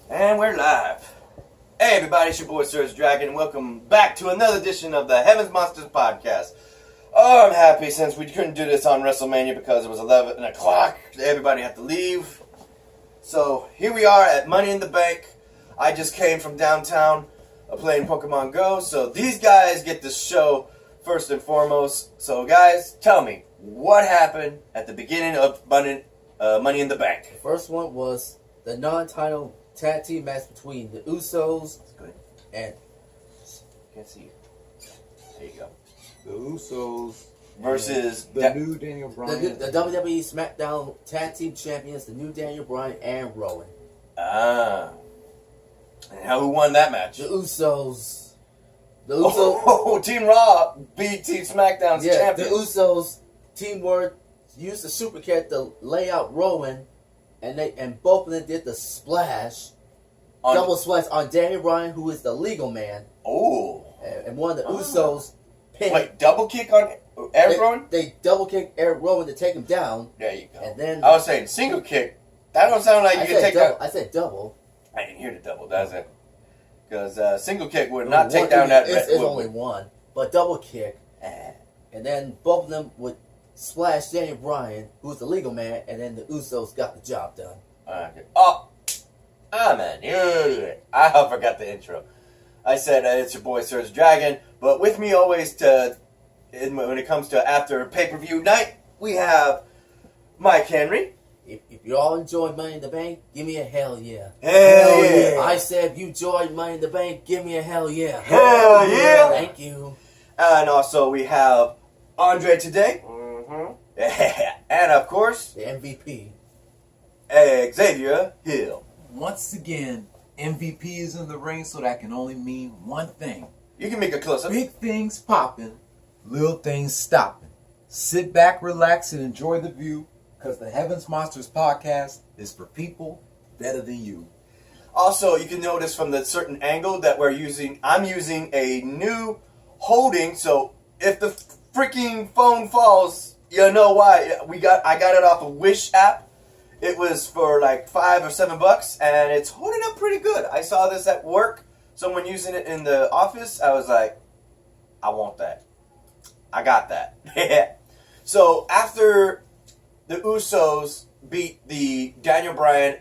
And we're live. Hey everybody, it's your boy SergDragon, and welcome back to another edition of the Heaven's Monsters Podcast. Oh, I'm happy since we couldn't do this on WrestleMania because it was 11 o'clock. Everybody had to leave. So here we are at Money in the Bank. I just came from downtown playing Pokemon Go, so these guys get the show first and foremost. So guys, tell me, what happened at the beginning of Money in the Bank? The first one was the non-title tag team match between the Usos and... Can't see you. There you go. The Usos versus the new Daniel Bryan. The WWE SmackDown Tag Team Champions, the new Daniel Bryan and Rowan. Ah. And who won that match? The Usos. Oh, Team Raw beat Team SmackDown's champions. The Usos teamwork used the super kick to lay out Rowan, and both of them did the splash, double splash on Daniel Bryan, who is the legal man. Oh. And one of the Usos pinned. Wait, double kick on Eric Rowan? They double kicked Eric Rowan to take him down. There you go. And then I was saying single kick. That don't sound like you can take that. I said double. I didn't hear the double, does it? Because single kick would not take down that. It's only one, but double kick, and then both of them would splash Daniel Bryan, who's the legal man, and then the Usos got the job done. Okay. Oh, man, I forgot the intro. I said it's your boy SergDragon, but with me always when it comes to after pay-per-view night, we have Mikey Henry. If you all enjoyed Money in the Bank, give me a hell yeah. Hell yeah. I said if you enjoyed Money in the Bank, give me a hell yeah. Hell yeah. Thank you. And also we have Andre today. And of course, the MVP. Xavier Hill. Once again, MVP is in the ring, so that can only mean one thing. You can make a close-up. Big things popping, little things stopping. Sit back, relax, and enjoy the view, because the Heaven's Monsters Podcast is for people better than you. Also, you can notice from the certain angle that I'm using a new holding, so if the freaking phone falls, you know why. I got it off a Wish app. It was for like $5 or $7, and it's holding up pretty good. I saw this at work. Someone using it in the office. I was like, I want that. I got that. So after the Usos beat the Daniel Bryan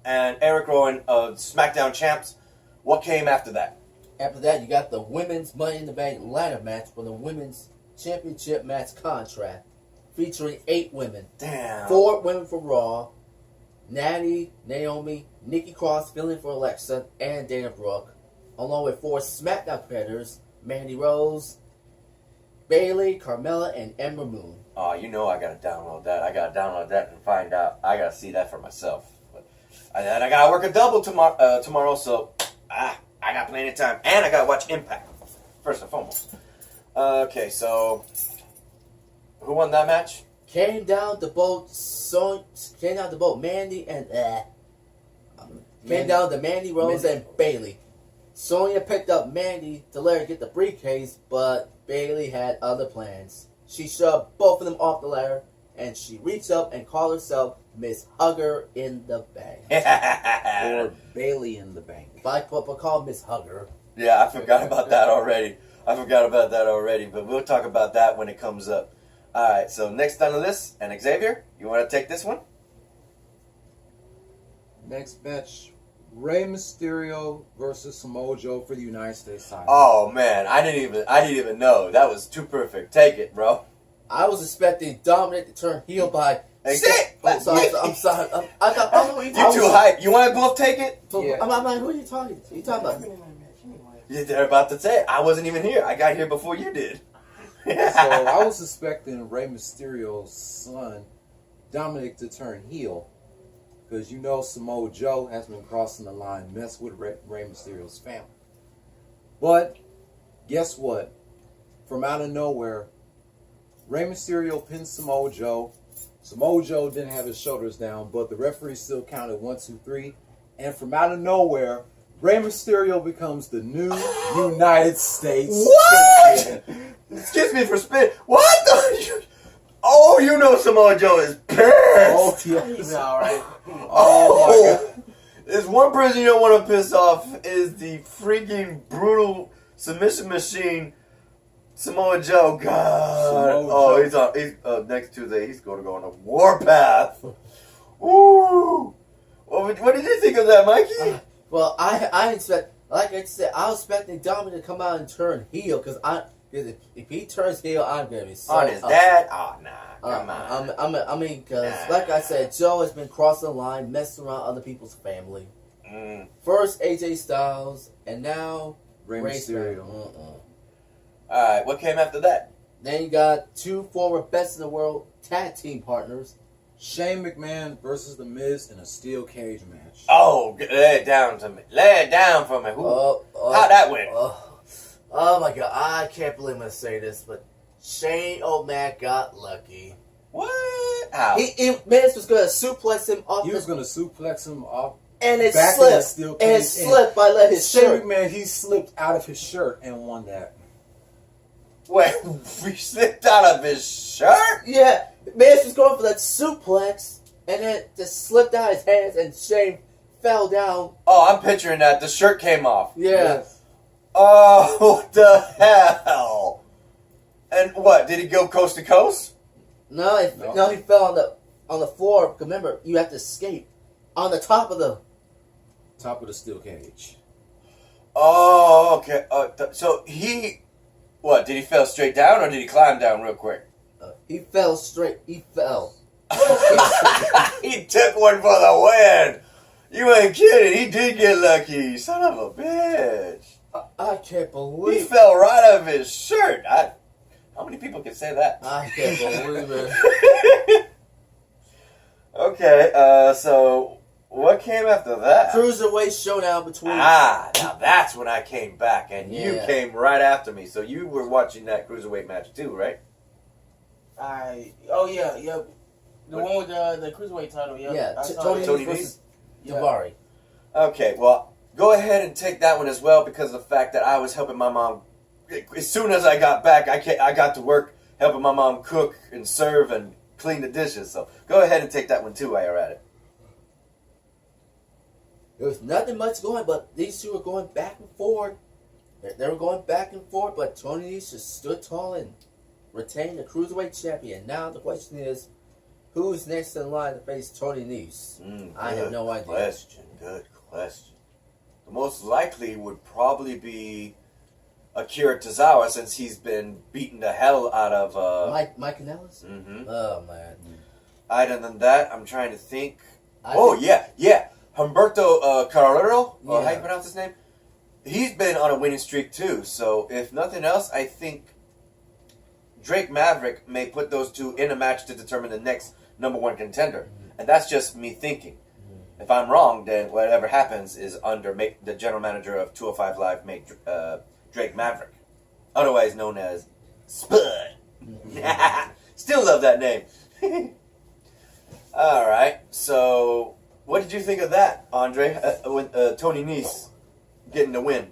and Eric Rowan of SmackDown champs, what came after that? After that, you got the women's Money in the Bank ladder match for the women's championship match contract, featuring 8 women. Damn. 4 women for Raw, Natty, Naomi, Nikki Cross filling for Alexa, and Dana Brooke, along with 4 SmackDown competitors, Mandy Rose, Bayley, Carmella, and Ember Moon. Oh, you know I gotta download that. I gotta download that and find out. I gotta see that for myself. And I gotta work a double tomorrow, so I got plenty of time. And I gotta watch Impact, first and foremost. Okay, so who won that match? Came down the boat, Mandy and came down to Mandy Rose and Bayley. Sonya picked up Mandy to let her get the briefcase, but Bayley had other plans. She shoved both of them off the ladder, and she reached up and called herself Miss Hugger in the Bank. Or Bailey in the Bank. But call Miss Hugger. Yeah, I forgot about that already. But we'll talk about that when it comes up. Alright, so next on the list, and Xavier, you want to take this one? Next match, Rey Mysterio versus Samoa Joe for the United States title. Oh man, I didn't even know. That was too perfect. Take it, bro. I was expecting Dominic to turn heel by... I'm sorry. You too hype. You want to both take it? Yeah. I'm like, who are you talking to? You talking about me? Yeah, they're about to say it. I wasn't even here. I got here before you did. So I was expecting Rey Mysterio's son, Dominic, to turn heel. Because you know Samoa Joe has been crossing the line, mess with Rey Mysterio's family. But, guess what? From out of nowhere, Rey Mysterio pinned Samoa Joe. Samoa Joe didn't have his shoulders down, but the referee still counted 1, 2, 3. And from out of nowhere, Rey Mysterio becomes the new United States champion. Excuse me for spit. What the? Oh, you know Samoa Joe is pissed. Oh, yeah. All right. Oh, it's one person you don't want to piss off is the freaking brutal submission machine, Samoa Joe. God. He's next Tuesday. He's going to go on a warpath. Ooh. What did you think of that, Mikey? Well, I expect, like I said, I was expecting Dominic to come out and turn heel because if he turns heel, I'm gonna be so on his dad? Oh nah, come on. I mean, because like I said, Joe has been crossing the line, messing around other people's family. First AJ Styles, and now Rey Mysterio. All right, what came after that? Then you got two former best in the world tag team partners. Shane McMahon versus The Miz in a steel cage match. Oh, lay it down to me. Lay it down for me. How'd that went? Oh my god, I can't believe I'm going to say this, but Shane O'Mac got lucky. What? How? Miz was going to suplex him off. He was going to suplex him off. And it back slipped. of the steel cage. And it slipped by letting his shirt. Shane McMahon, he slipped out of his shirt and won that. Wait, he slipped out of his shirt? Yeah. Miz was going for that suplex, and then it just slipped out of his hands, and Shane fell down. Oh, I'm picturing that. The shirt came off. Yeah. Yes. Oh, what the hell? And what? Did he go coast to coast? No, he fell on the floor. Remember, you have to escape on the top of the steel cage. Oh, okay. So he, what? Did he fell straight down or did he climb down real quick? He fell straight. He fell. He took one for the win. You ain't kidding. He did get lucky. Son of a bitch. I can't believe He fell right out of his shirt. How many people can say that? I can't believe it. Okay, so what came after that? Cruiserweight showdown between. Now that's when I came back, and you Yeah. came right after me. So you were watching that cruiserweight match too, right? Yeah. The one with the cruiserweight title, yeah. Yeah, I saw Tony it. Tony versus Yeah. Davari. Okay, well, go ahead and take that one as well because of the fact that I was helping my mom. As soon as I got back, I got to work helping my mom cook and serve and clean the dishes. So go ahead and take that one too while you're at it. There was nothing much going, but these two were going back and forth. They were going back and forth, but Tony Nese just stood tall and retained the Cruiserweight champion. Now the question is, who's next in line to face Tony Nese? I have no idea. Good question. The most likely would probably be Akira Tozawa since he's been beating the hell out of... Mike Kanellis? Mm-hmm. Oh, man. Other than that, I'm trying to think. Yeah. Humberto Carrero, or how Yeah. you pronounce his name? He's been on a winning streak too. So if nothing else, I think Drake Maverick may put those two in a match to determine the next number one contender. And that's just me thinking. If I'm wrong, then whatever happens is under the general manager of 205 Live, make Drake Maverick, otherwise known as Spud. Still love that name. All right, so what did you think of that, Andre? When Tony Nese getting the win?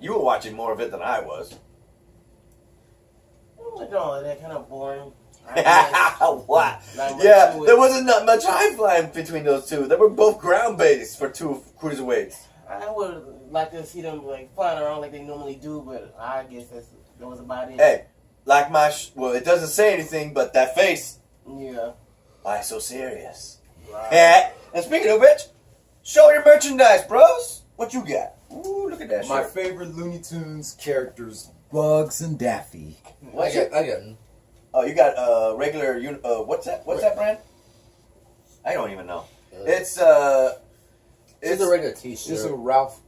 You were watching more of it than I was. No, that kind of boring. What? Yeah, there wasn't that much high flying between those two. They were both ground based for two cruiserweights. I would like to see them like flying around like they normally do, but I guess that was about it. Hey, like well, it doesn't say anything, but that face. Yeah. Why so serious? Right. Yeah. And speaking of which, show your merchandise, bros. What you got? Ooh, look at that My shirt. favorite Looney Tunes characters, Bugs and Daffy. What's I it? got Oh, you got regular. What's that? What's that brand? I don't even know. It's a regular T-shirt. It's a Ralph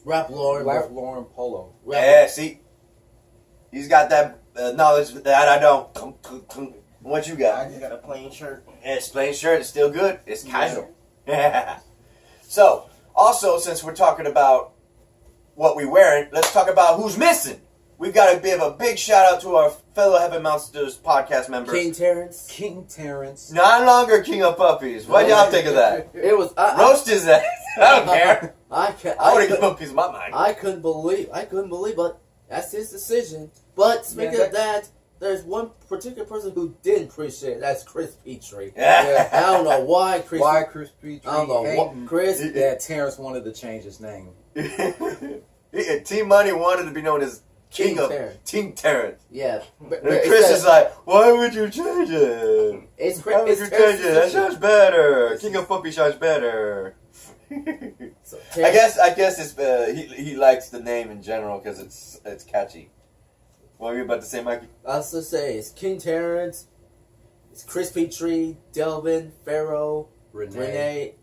Lauren polo. Yeah, see, he's got that knowledge that I don't. What you I got? just got a plain shirt. It's plain shirt. It's still good. It's casual. Yeah. So, also, since we're talking about what we're wearing, let's talk about who's missing. We've got to give a big shout out to our fellow Heaven Monsters podcast members. King Terrence. King Terrence. No longer King of Puppies. What y'all think of that? It was Roast his ass. I don't care. I would have given I him a piece of my mind. couldn't believe, but that's his decision. But speaking of that, there's one particular person who didn't appreciate it. That's Chris Petrie. Yeah. I don't know why Chris. Why Chris Petrie? I don't know what Chris. That Terrence wanted to change his name. Team Money wanted to be known as King of Terrence. Team Terrence. Yeah. And Chris is like, why would you change it? It's Why would Chris. you change it? That sounds better. King of Puppy sounds better. So, I guess it's he likes the name in general because it's catchy. What were you about to say, Mikey? I was to say it's King Terrence, it's Chris Petrie, Delvin, Pharaoh, Renee.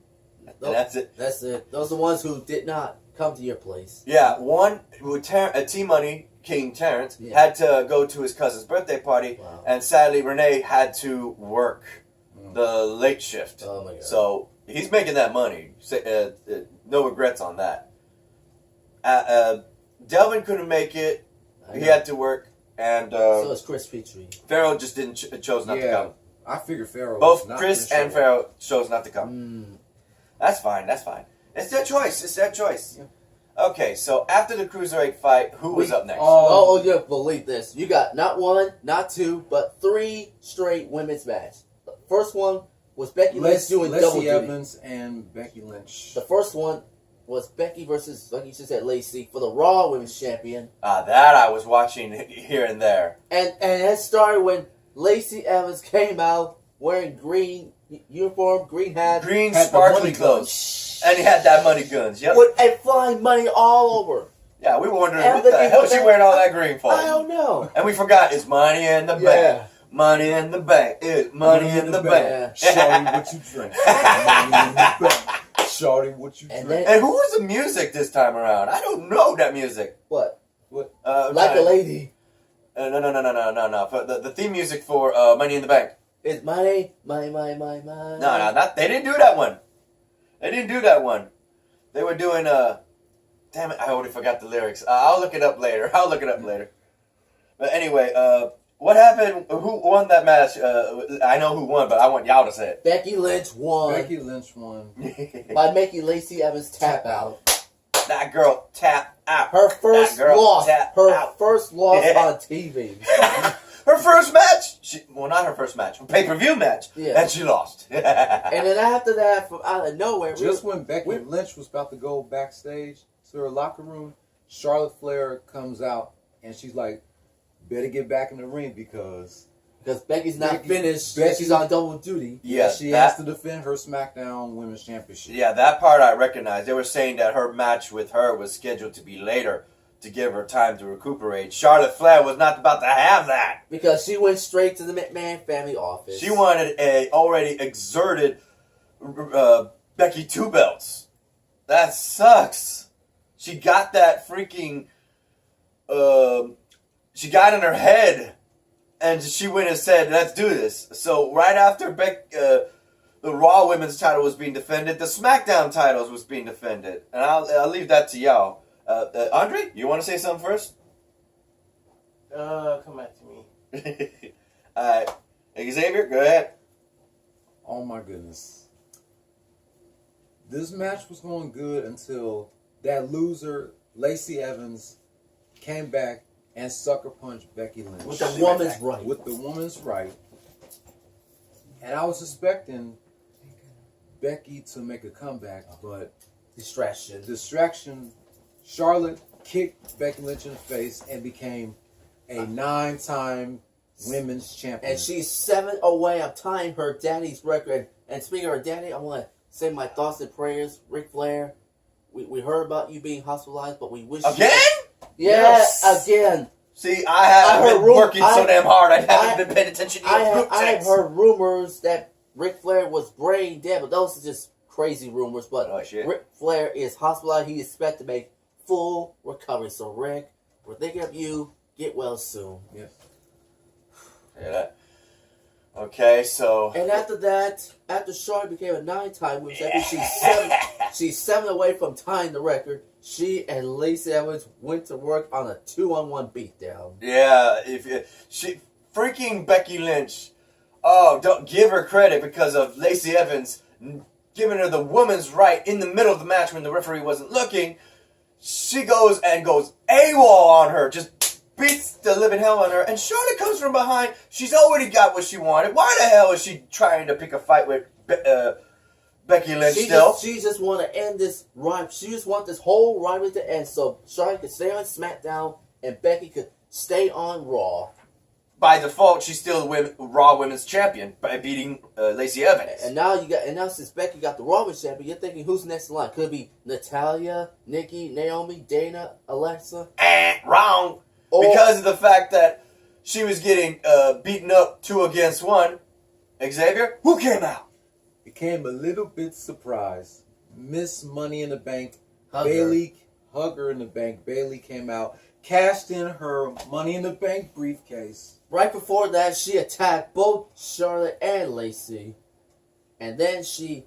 And that's it. That's it. Those are the ones who did not come to your place. Yeah, one with Team Money, King Terrence, had to go to his cousin's birthday party, and sadly Renee had to work the late shift. Oh my god! So he's making that money. No regrets on that. Delvin couldn't make it. He had to work, and so it's Chris Petrie. Pharaoh just didn't chose not to come. I figured Pharaoh. Both was not Chris gonna and show Pharaoh chose not to come. That's fine. That's fine. It's their choice. It's their choice. Yeah. Okay, so after the cruiserweight fight, who was up next? Oh, you believe this? You got not one, not two, but 3 straight women's matches. The first one was Becky Lynch doing double duty. Evans and Becky Lynch. The first one was Becky versus, like you just said, Lacey for the Raw Women's Champion. That I was watching here and there. And that started when Lacey Evans came out wearing green uniform, green hat, green sparkly clothes, and he had that money guns. Yep. And flying money all over. Yeah, we were wondering what the hell she wearing all that green for. I don't know. And we forgot it's money in the bank. Money in the bank. It's money in the bank. Shorty, what you drink? Money in the bank. Shorty, what you drink? And who was the music this time around? I don't know that music. What? Like a Lady. No. The theme music for Money in the Bank. It's money. No, not they didn't do that one. They didn't do that one. They were doing damn it, I already forgot the lyrics. I'll look it up later. But anyway, what happened? Who won that match? I know who won, but I want y'all to say it. Becky Lynch won. Becky Lynch won. By making Lacey Evans tap out. That girl tap out. Her first loss. First loss on TV. Her first match? Not her first match. Her pay-per-view match. Yeah. And she lost. And then after that, from out of nowhere... when Becky Lynch was about to go backstage to her locker room, Charlotte Flair comes out, and she's like, better get back in the ring because Becky's not finished. She's on double duty. Yeah, she has to defend her SmackDown Women's Championship. Yeah, that part I recognize. They were saying that her match with her was scheduled to be later, to give her time to recuperate. Charlotte Flair was not about to have that. Because she went straight to the McMahon family office. She wanted a already exerted Becky 2 belts. That sucks. She got that freaking... she got in her head, and she went and said, let's do this. So right after the Raw Women's title was being defended, the SmackDown titles was being defended. And I'll leave that to y'all. Andre, you want to say something first? Come back to me. Alright. Xavier, go ahead. Oh my goodness. This match was going good until that loser, Lacey Evans, came back and sucker punched Becky Lynch. With the woman's right. With the woman's right. And I was expecting Becky to make a comeback, but... Distraction. Charlotte kicked Becky Lynch in the face and became a 9-time women's champion. And she's 7 away. I'm tying her daddy's record. And speaking of her daddy, I want to send my thoughts and prayers. Ric Flair, we heard about you being hospitalized, but we wish Again? Yes, again. See, I haven't been working so damn hard. I haven't been paying attention to your group I have text. heard rumors that Ric Flair was brain dead, but those are just crazy rumors. But Ric Flair is hospitalized. He is expected to make full recovery. So, Rick, we're thinking of you. Get well soon. Yes. Yeah. Okay, so... And after that, after Charlotte became a 9-time women's champion, she's 7 away from tying the record. She and Lacey Evans went to work on a 2-on-1 beatdown. Yeah, she freaking Becky Lynch. Oh, don't give her credit because of Lacey Evans giving her the woman's right in the middle of the match when the referee wasn't looking. She goes AWOL on her. Just beats the living hell on her, and Charlotte comes from behind. She's already got what she wanted. Why the hell is she trying to pick a fight with Becky Lynch still? She just want to end this rivalry. She just want this whole rivalry to end so Charlotte could stay on SmackDown and Becky could stay on Raw. By default, she's still the Raw Women's Champion by beating Lacey Evans. And now since Becky got the Raw Women's Champion, you're thinking who's next in line? Could it be Natalya, Nikki, Naomi, Dana, Alexa? Wrong. Because of the fact that she was getting beaten up 2 against 1. Xavier, who came out? Became a little bit surprised. Miss Money in the Bank, Hugger. Bailey, Hugger in the Bank. Bailey came out, cashed in her Money in the Bank briefcase. Right before that, she attacked both Charlotte and Lacey. And then she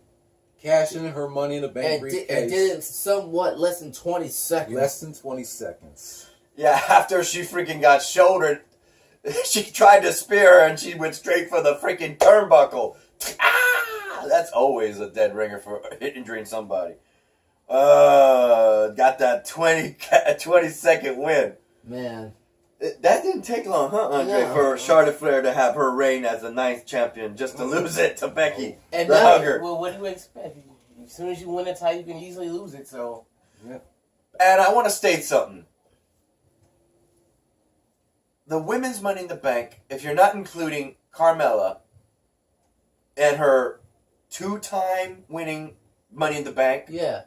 Cashed in her Money in the Bank briefcase. and did it in somewhat less than 20 seconds. Less than 20 seconds. Yeah, after she freaking got shouldered, she tried to spear her and she went straight for the freaking turnbuckle. Ah! That's always a dead ringer for injuring somebody. Got that 20-second win. Man. That didn't take long, huh, Andre, No. for Charlotte Flair to have her reign as the 9th champion just to lose it to Becky. And the now- Hugger. Well, what do you expect? As soon as you win a title, you can easily lose it. So, And I want to state something. The women's Money in the Bank, if you're not including Carmella and her 2-time winning Money in the Bank, Yeah.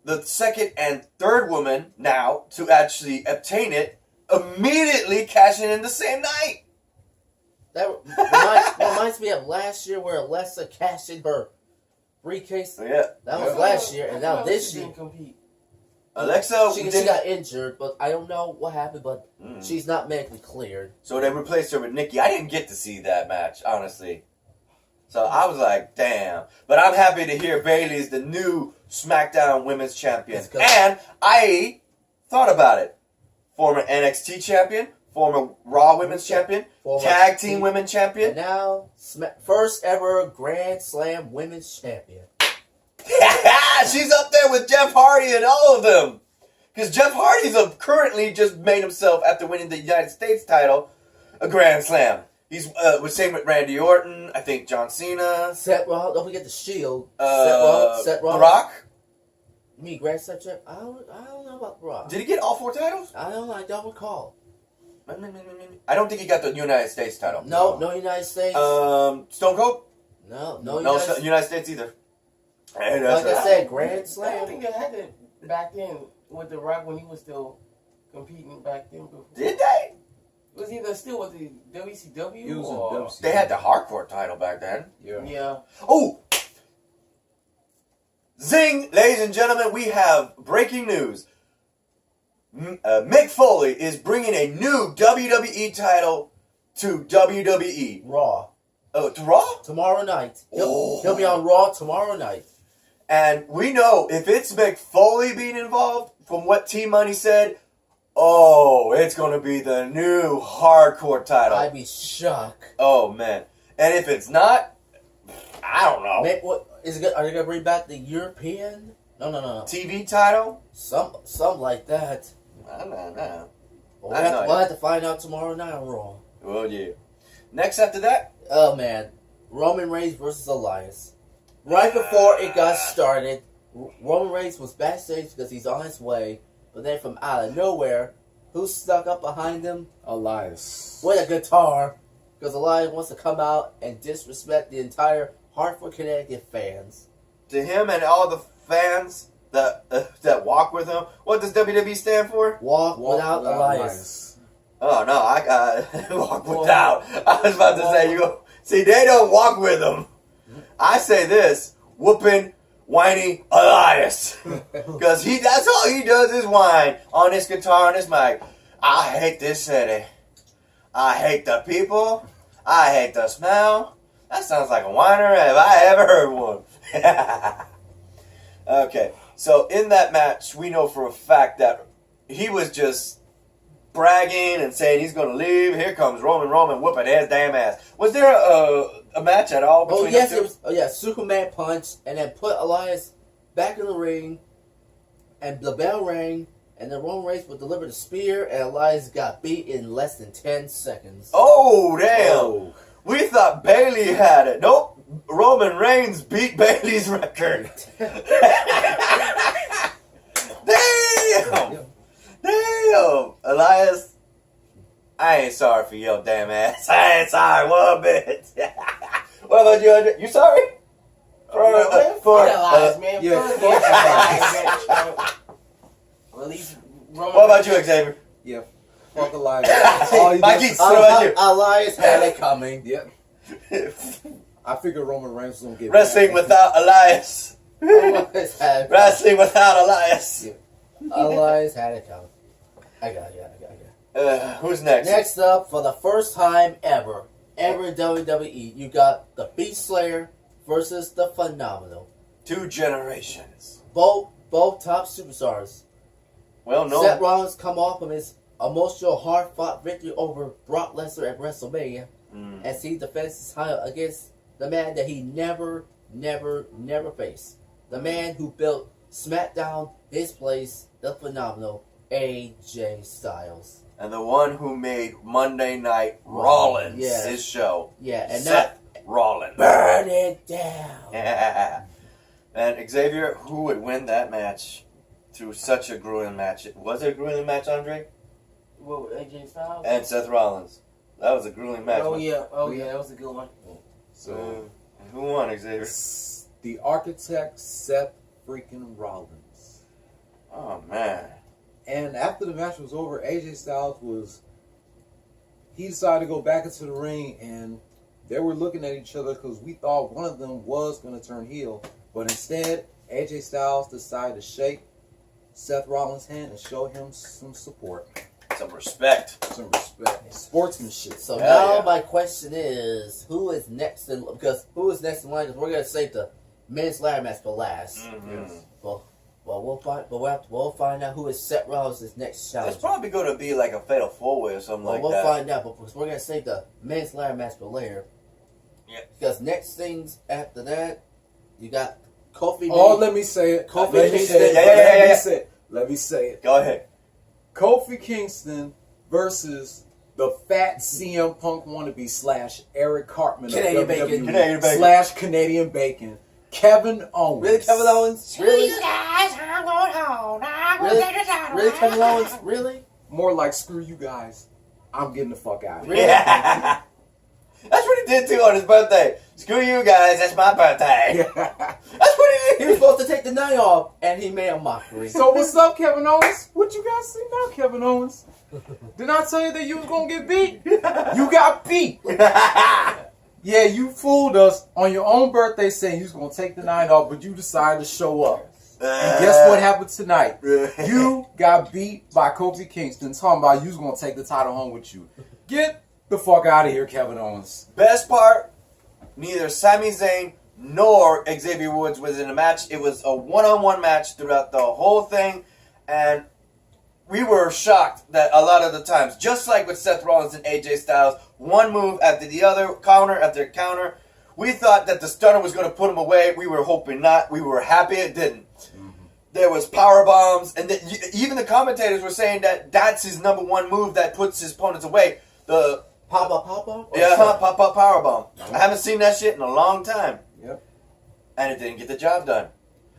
the second and third woman now to actually obtain it immediately cashing in the same night. That reminds me of last year where Alexa cashed in her briefcase. Yeah. That was last year, and now this she year. didn't compete. Alexa She did- got injured, but I don't know what happened, but she's not medically cleared. So they replaced her with Nikki. I didn't get to see that match, honestly. So I was like, damn. But I'm happy to hear Bayley's the new SmackDown Women's Champion. It's good. And I thought about it. Former NXT Champion, former Raw Women's Champion, Former Tag Team Team- Women's Champion. And now, first ever Grand Slam Women's Champion. She's up there with Jeff Hardy and all of them. Because Jeff Hardy's currently just made himself, after winning the United States title, a Grand Slam. He's same with Randy Orton, I think John Cena. Seth Rollins, don't forget the Shield. Seth The Rollins. Rock. You mean Grand Slam champ? I don't know about Rock. Did he get all 4 titles? I don't recall. I don't think he got the United States title. No United States. Stone Cold? no No, United United States either. Hey, Like that's I said, Grand I don't Slam. think they had it back then with The Rock when he was still competing back then. Before. Did they? It was either still with the WCW It was in or... WCW. They had the hardcore title back then. Yeah. Oh! Zing! Ladies and gentlemen, we have breaking news. Mick Foley is bringing a new WWE title to WWE. Raw. Oh, to Raw? Tomorrow night. Oh. He'll be on Raw tomorrow night. And we know if it's Mick Foley being involved, from what T Money said, oh, it's going to be the new hardcore title. I'd be shocked. Oh, man. And if it's not, I don't know. Man, what is it? Are they gonna bring back the European? No. TV title? Some like that. I don't know. We'll have to find out tomorrow night on Raw. Well, yeah. Next after that, Oh man, Roman Reigns versus Elias. Right before it got started, Roman Reigns was backstage because he's on his way, but then from out of nowhere, who stuck up behind him Elias. with a guitar? Because Elias wants to come out and disrespect the entire Hartford, Connecticut fans. to him and all the fans that walk with him, what does WWE stand for? Walk without Elias. Oh, no, I got walk without. I was about to say, see, they don't walk with him. I say this, whooping whiny Elias. Because that's all he does is whine on his guitar and his mic. I hate this city. I hate the people. I hate the smell. That sounds like a whiner if I ever heard one. Okay, so in that match, we know for a fact that he was just bragging and saying he's going to leave. Here comes Roman whooping his damn ass. Was there a match at all between yes, the two? it was. Oh yeah, Superman punch, and then put Elias back in the ring, and the bell rang, and then Roman Reigns would deliver the spear, and Elias got beat in less than 10 seconds. Oh, damn. Oh. We thought Bailey had it. Nope. Roman Reigns beat Bailey's record. Damn. Damn. Elias, I ain't sorry for your damn ass. I ain't sorry one bit. What about you, Andre? You sorry? Elias, man. yeah. Fuck Elias, man. Well, at least Roman. What about you, Xavier? Yeah. Fuck Elias. All he Mikey, does- what about you? Elias had it coming. Yep. I figured Roman Reigns was gonna get Wrestling back. without Elias. Elias had it coming. Wrestling without Elias. Elias had it coming. I got it. Who's next? Next up, for the first time ever in WWE, you got the Beast Slayer versus the Phenomenal. 2 generations. Both top superstars. Well, no. Seth Rollins come off of his emotional, hard-fought victory over Brock Lesnar at WrestleMania, as he defends his title against the man that he never faced. The man who built SmackDown, his place, the Phenomenal, AJ Styles. And the one who made Monday Night Rollins Yeah. his show. Yeah, and Seth Rollins. burn it down. Yeah. And Xavier, who would win that match through such a grueling match? Was it a grueling match, Andre? What, AJ Styles? And Seth Rollins. That was a grueling match. Oh yeah, that was a good one. So Who won, Xavier? the architect Seth freaking Rollins. Oh, man. And after the match was over, AJ Styles he decided to go back into the ring, and they were looking at each other because we thought one of them was going to turn heel. But instead, AJ Styles decided to shake Seth Rollins' hand and show him some support. Some respect. Some respect. Sportsmanship. So Hell now yeah. my question is, who is next in line? Because we're going to save the men's ladder match for last. Mm-hmm. We'll find out who is Seth Rollins' next challenge. It's probably going to be like a fatal 4-way or something like We'll that. find out, but we're going to save the men's ladder match for later. Yeah. Because next things after that, you got Kofi. Oh, let me say it. Kofi Let me Kingston. say it. Yeah. Let me say it. Let me say it. Go ahead. Kofi Kingston versus the fat CM Punk wannabe / Eric Cartman Canadian of Bacon. WWE Canadian Bacon. / Canadian Bacon. Kevin Owens. Really, Kevin Owens? Really? You guys, I'm going home. I'm Really? gonna take a title. Really, Kevin Owens? Really? More like, screw you guys. I'm getting the fuck out of here. Really? Yeah. That's what he did too on his birthday. Screw you guys, that's my birthday. That's what he He did. was supposed to take the night off, and he made a mockery. So what's up, Kevin Owens? What you guys see now, Kevin Owens? Did I tell you that you was gonna get beat? You got beat. Yeah, you fooled us on your own birthday saying you was gonna take the night off, but you decided to show up. And guess what happened tonight? You got beat by Kofi Kingston talking about you was gonna take the title home with you. Get the fuck out of here, Kevin Owens. Best part, neither Sami Zayn nor Xavier Woods was in a match. It was a one-on-one match throughout the whole thing, and we were shocked that a lot of the times, just like with Seth Rollins and AJ Styles, one move after the other, counter after counter, we thought that the stunner was going to put him away. We were hoping not. We were happy it didn't. There was power bombs, and even the commentators were saying that that's his number one move that puts his opponents away. The Papa? pop power bomb. I haven't seen that shit in a long time. Yep. And it didn't get the job done.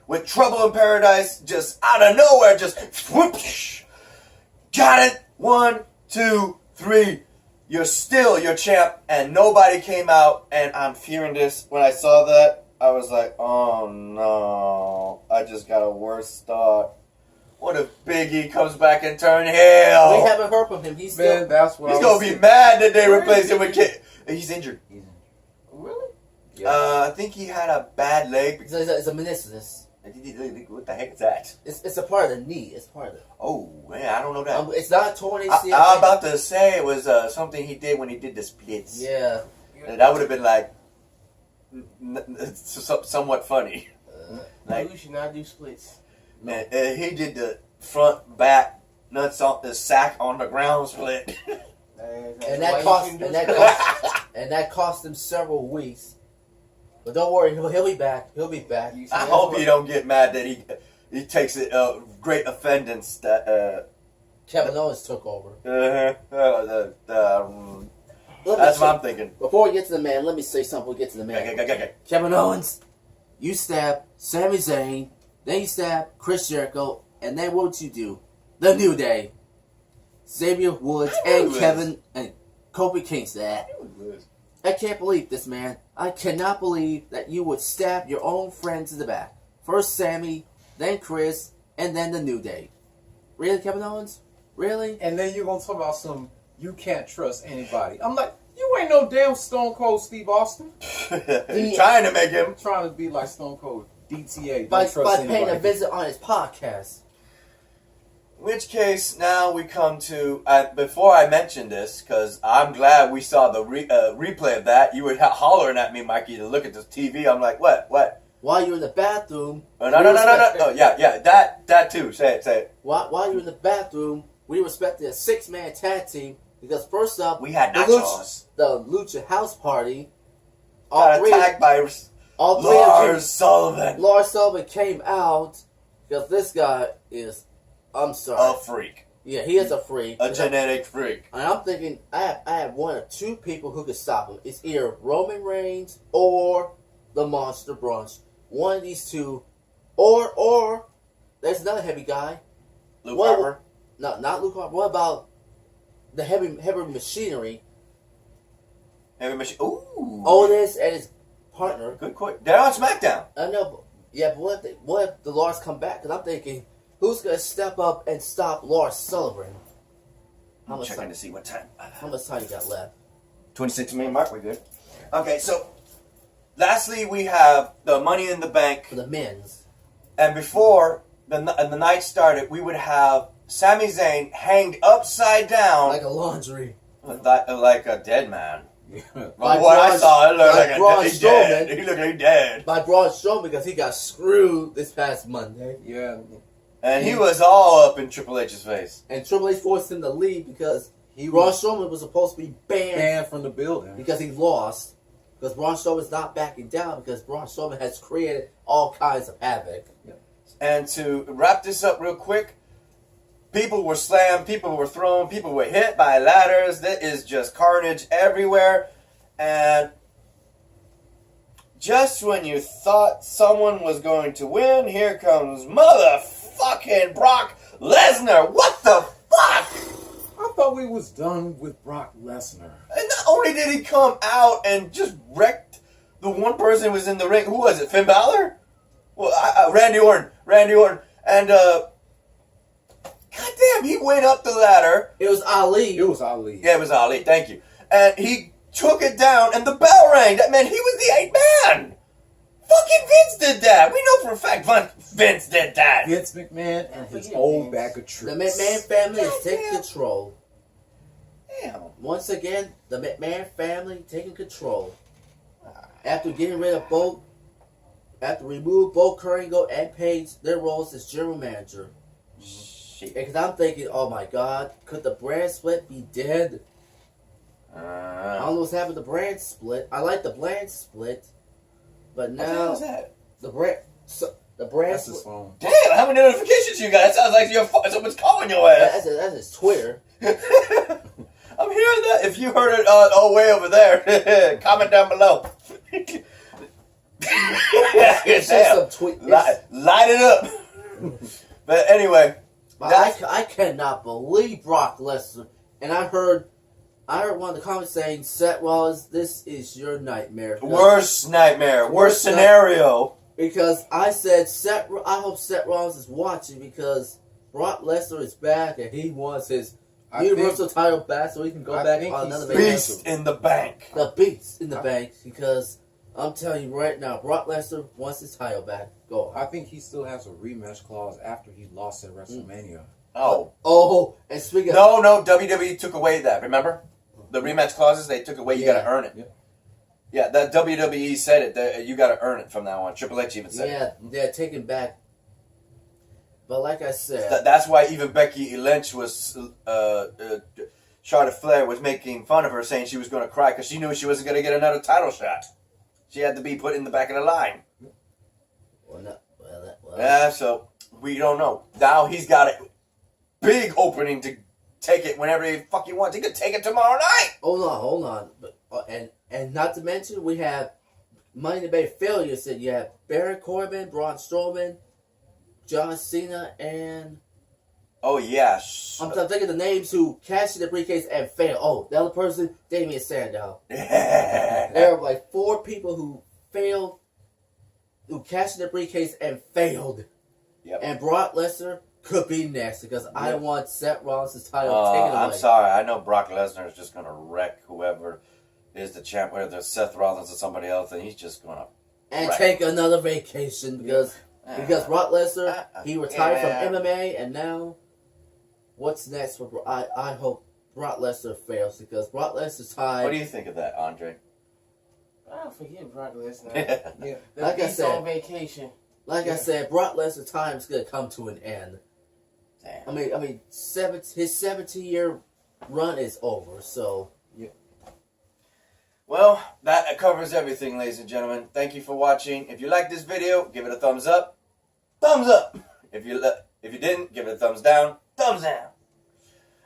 With Trouble in Paradise, just out of nowhere, just whoosh. Got it. 1, 2, 3. You're still your champ, and nobody came out. And I'm fearing this. When I saw that, I was like, oh no, I just got a worse start. What if Big E comes back and turn heel? We haven't heard from him. He's Man, still... that's what He's I gonna was be mad that they replaced him with Kid. He's injured. Really? I think he had a bad leg. It's a meniscus. What the heck is that? It's a part of the knee. It's part of it. Oh man, I don't know that. It's not torn ACL. I was about to say it was something he did when he did the splits. Yeah. That would have been like somewhat funny. Like You should not do splits. man, he did the front back nuts on the sack on the ground split. And that cost him several weeks. But don't worry, he'll be back. He'll be back. I hope he don't get mad that he takes it great offendance that Kevin Owens took over. That's what I'm thinking. Before we get to the man, let me say something. We'll get to the man. Okay. Kevin Owens, you stab Sami Zayn, then you stab Chris Jericho, and then what would you do? The New Day. Xavier Woods and Kevin and Kofi Kingston. I can't believe this, man. I cannot believe that you would stab your own friends in the back. First Sammy, then Chris, and then the New Day. Really, Kevin Owens? Really? And then you're gonna talk about some you can't trust anybody. I'm like, you ain't no damn Stone Cold Steve Austin. He's trying to make him. Trying to be like Stone Cold DTA. By Don't trust paying a anybody. visit on his podcast. In which case, now we come to, before I mention this, because I'm glad we saw the replay of that. You were hollering at me, Mikey, to look at this TV. I'm like, what? While you're in the bathroom... No, yeah, that too. Say it. While you're in the bathroom, we respected a 6-man tag team, because first up... We had nachos. The Lucha House Party. Got attacked by Lars Sullivan. Lars Sullivan came out, because this guy is... I'm sorry. A freak. Yeah, he is a freak. A genetic freak. And I'm thinking, I have one or two people who could stop him. It's either Roman Reigns or the Monster Brunch. One of these two. Or there's another heavy guy. Luke Harper. No, not Luke Harper. What about the heavy machinery? Heavy machine. Ooh. Otis and his partner. Good question. They're on SmackDown. I know, but, yeah, but what if the Lars come back? Because I'm thinking, who's going to step up and stop Lars Sullivan? I'm checking to see what time. How much time you got left? 26 minute mark. We're good. Okay, so lastly we have the Money in the Bank For the men's. And before the night started, we would have Sami Zayn hanged upside down Like a laundry. like a dead man. Yeah. From what I saw, it looked like Braun he's dead. Strowman. He looked like he's dead. By Braun Strowman because he got screwed this past Monday. Yeah. And he was all up in Triple H's face. And Triple H forced him to leave because Braun Strowman was supposed to be banned from the building. because he lost. Because Braun Strowman's not backing down because Braun Strowman has created all kinds of havoc. And to wrap this up real quick, people were slammed, people were thrown, people were hit by ladders. There is just carnage everywhere. And just when you thought someone was going to win, here comes motherfucking Brock Lesnar. What the fuck? I thought we was done with Brock Lesnar. And not only did he come out and just wrecked the one person who was in the ring. Who was it? Finn Balor? Well, Randy Orton. And, goddamn, he went up the ladder. It was Ali. It was Ali. Yeah, it was Ali. Thank you. And he took it down, and the bell rang. That meant he was the 8th man. Fucking Vince did that. We know for a fact Vince did that. Vince McMahon and his old bag of tricks. The McMahon family is taking control. Damn. Once again, the McMahon family taking control. After getting rid of both, after remove both Kurt Angle and Paige their roles as general manager. Shit. Because I'm thinking, oh my God, could the brand split be dead? I don't know what's happened to the brand split. I like the brand split, but What the hell now was that? the brand That's his split. phone. Damn, how many notifications you got? It sounds like someone's calling your ass. That's his Twitter. I'm hearing that. If you heard it way over there, comment down below. It's just some tweet. Light it up. But anyway, But I cannot believe Brock Lesnar. And I heard one of the comments saying, Seth Rollins, this is your nightmare. worst nightmare, worst scenario. Because I said, I hope Seth Rollins is watching because Brock Lesnar is back and he wants his Universal title back so he can go back on another Beast in the bank. The beast in the bank because I'm telling you right now, Brock Lesnar wants his title back. Go on. I think he still has a rematch clause after he lost at WrestleMania. Oh, and speaking of... No, WWE took away that, remember? The rematch clauses, they took away, you gotta earn it. Yeah, that WWE said it, that you gotta earn it from now on. Triple H even said it. Yeah, they're taking back. But like I said... That's why even Becky Lynch was... Charlotte Flair was making fun of her, saying she was gonna cry because she knew she wasn't gonna get another title shot. She had to be put in the back of the line. Well, Yeah, so We don't know. Now he's got a big opening to take it whenever he fucking wants. He could take it tomorrow night. Hold on. But, and not to mention, we have Money in the Bank failures. So you have Baron Corbin, Braun Strowman, John Cena, and... Oh, yeah. I'm thinking the names who cashed in the briefcase and failed. Oh, the other person, Damien Sandow. There are like 4 people who failed, who cashed in the briefcase and failed. Yep. And Brock Lesnar could be next because I want Seth Rollins' title taken away. I'm sorry. I know Brock Lesnar is just going to wreck whoever is the champ, whether it's Seth Rollins or somebody else, and he's just going to and take another vacation because Brock Lesnar, he retired from MMA, and now what's next for Brock? I hope Brock Lesnar fails because Brock Lesnar's time. What do you think of that, Andre? I forget Brock Lesnar. Yeah. Like I said, on vacation. Like I said, Brock Lesnar's time is gonna come to an end. Damn. I mean, his 17-year run is over. So, Well, that covers everything, ladies and gentlemen. Thank you for watching. If you liked this video, give it a thumbs up. Thumbs up. If you didn't, give it a thumbs down. Thumbs down.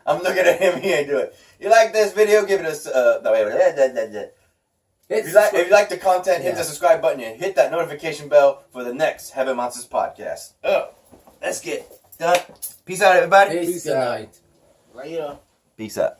I'm looking at him. He ain't do it. You like this video? Give it a If you like the content, hit the subscribe button and hit that notification bell for the next Heaven Monsters podcast. Let's get done. Peace out, everybody. peace, good night. Later. Peace out.